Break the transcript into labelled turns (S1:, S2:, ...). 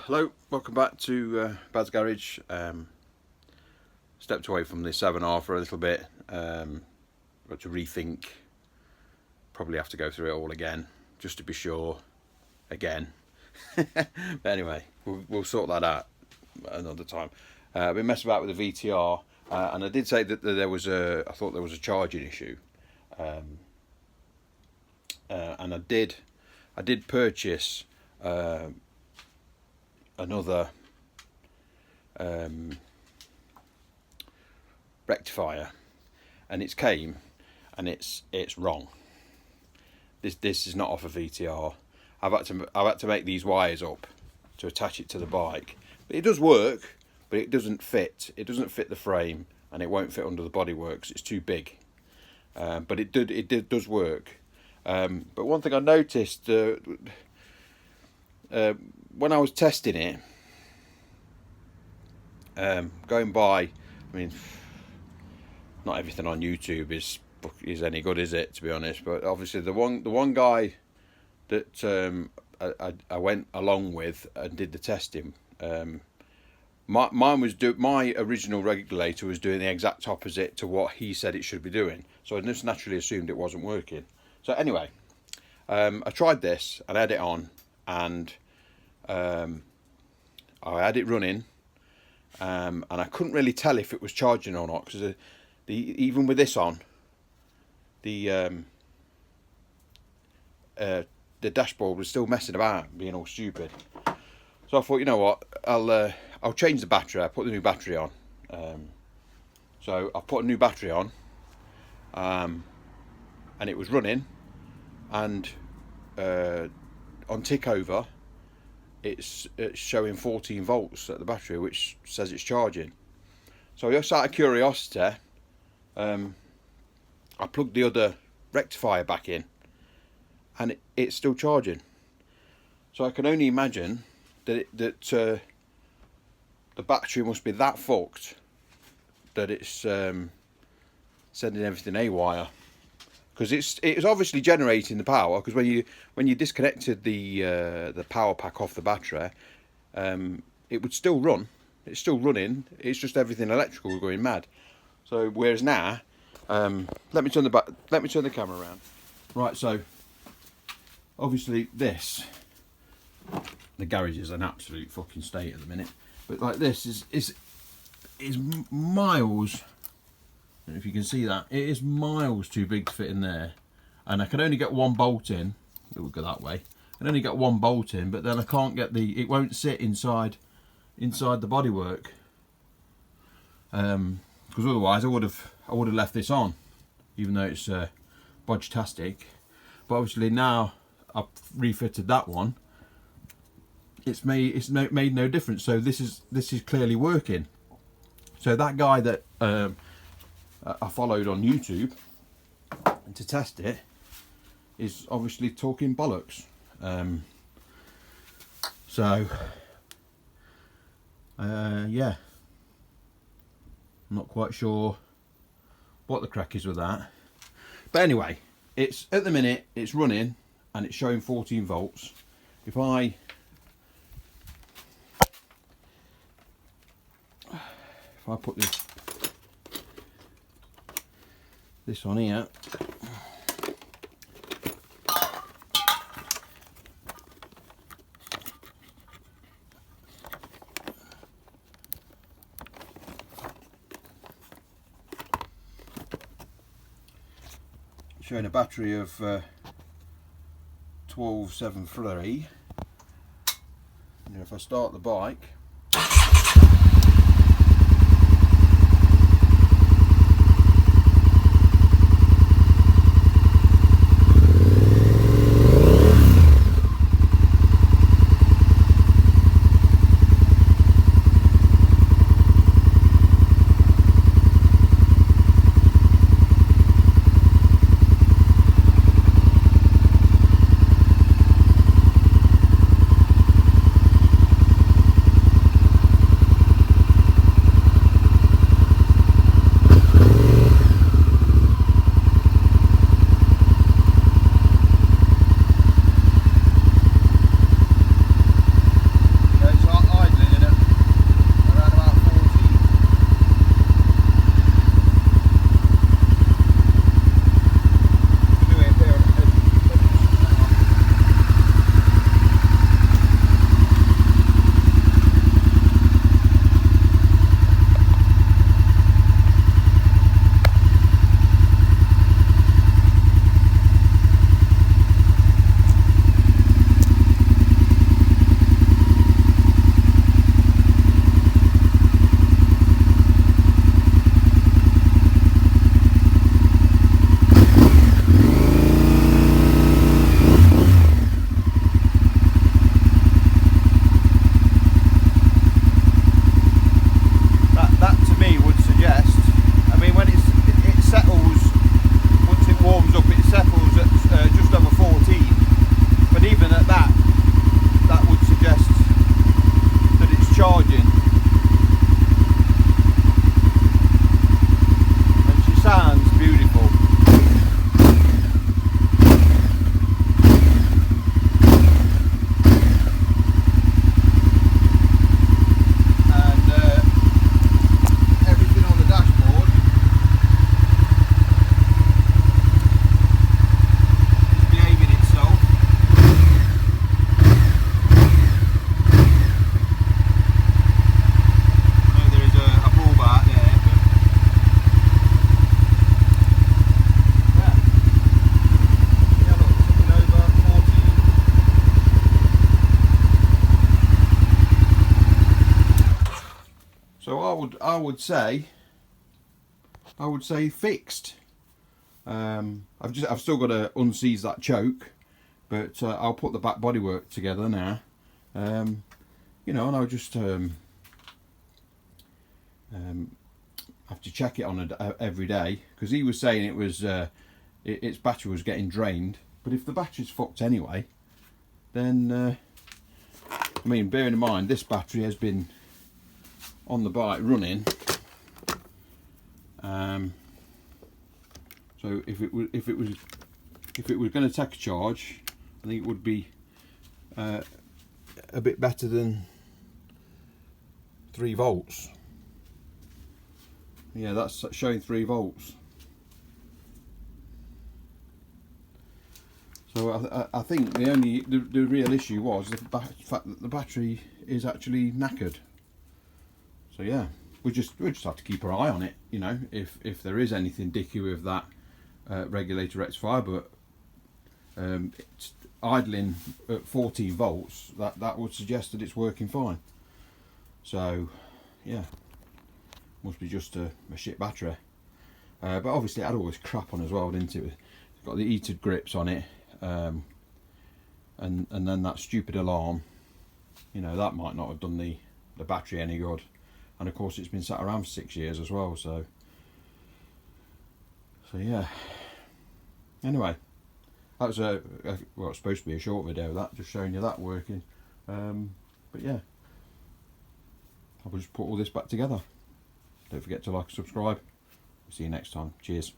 S1: Hello, welcome back to Bad's Garage. Stepped away from the 7R for a little bit, got to rethink, probably have to go through it all again, just to be sure, again. But anyway, we'll sort that out another time. I've been messing about with the VTR, and I did say that I thought there was a charging issue. And I did purchase another rectifier, and it's came and it's wrong. This is not off a VTR. I've had to make these wires up to attach it to the bike, but it does work, but it doesn't fit the frame, and it won't fit under the bodywork 'cause it's too big. But it does work. But one thing I noticed when I was testing it, going by, I mean, not everything on YouTube is any good, is it? To be honest, but obviously the one guy that I went along with and did the testing, my original regulator was doing the exact opposite to what he said it should be doing. So I just naturally assumed it wasn't working. So anyway, I tried this and I had it on, and I had it running, and I couldn't really tell if it was charging or not, because even with this on, the dashboard was still messing about, being all stupid. So I thought, you know what, I'll change the battery. I put the new battery on. So I put a new battery on, and it was running, and on tick over, it's showing 14 volts at the battery, which says it's charging. So just out of curiosity, I plugged the other rectifier back in, and it's still charging. So I can only imagine that the battery must be that fucked that it's sending everything haywire. Because it's obviously generating the power, because when you disconnected the power pack off the battery, it would still run. It's still running. It's just everything electrical going mad. So whereas now, let me turn the camera around. Right, so obviously the garage is an absolute fucking state at the minute. But like this is miles. I don't know if you can see that. It is miles too big to fit in there, and I can only get one bolt in. It would go that way. I can only get one bolt in, but then I can't get it won't sit inside the bodywork. Because otherwise I would have left this on, even though it's bodge-tastic. But obviously now I've refitted that one. It's made no difference. So this is clearly working. So that guy that I followed on YouTube to test it is obviously talking bollocks. Yeah, I'm not quite sure what the crack is with that, but anyway, it's at the minute it's running and it's showing 14 volts. If I put this on here, showing a battery of 1273, and if I start the bike, would say fixed. I've still got to unseize that choke, but I'll put the back bodywork together now. You know, and I'll just have to check it on every day, because he was saying it was its battery was getting drained. But if the battery's fucked anyway, then I mean, bearing in mind this battery has been on the bike running. So if it was going to take a charge, I think it would be a bit better than 3 volts. Yeah, that's showing 3 volts. So I think the real issue was the fact that the battery is actually knackered. So yeah, we just have to keep our eye on it. You know, if there is anything dicky with that regulator rectifier, but it's idling at 14 volts, that would suggest that it's working fine. So yeah, must be just a shit battery. But obviously it had all this crap on as well, didn't it? It's got the heated grips on it, and then that stupid alarm. You know, that might not have done the battery any good. And of course it's been sat around for 6 years as well, so yeah. Anyway, that was well, it's supposed to be a short video, that, just showing you that working. But yeah, I'll just put all this back together. Don't forget to like and subscribe. See you next time. Cheers.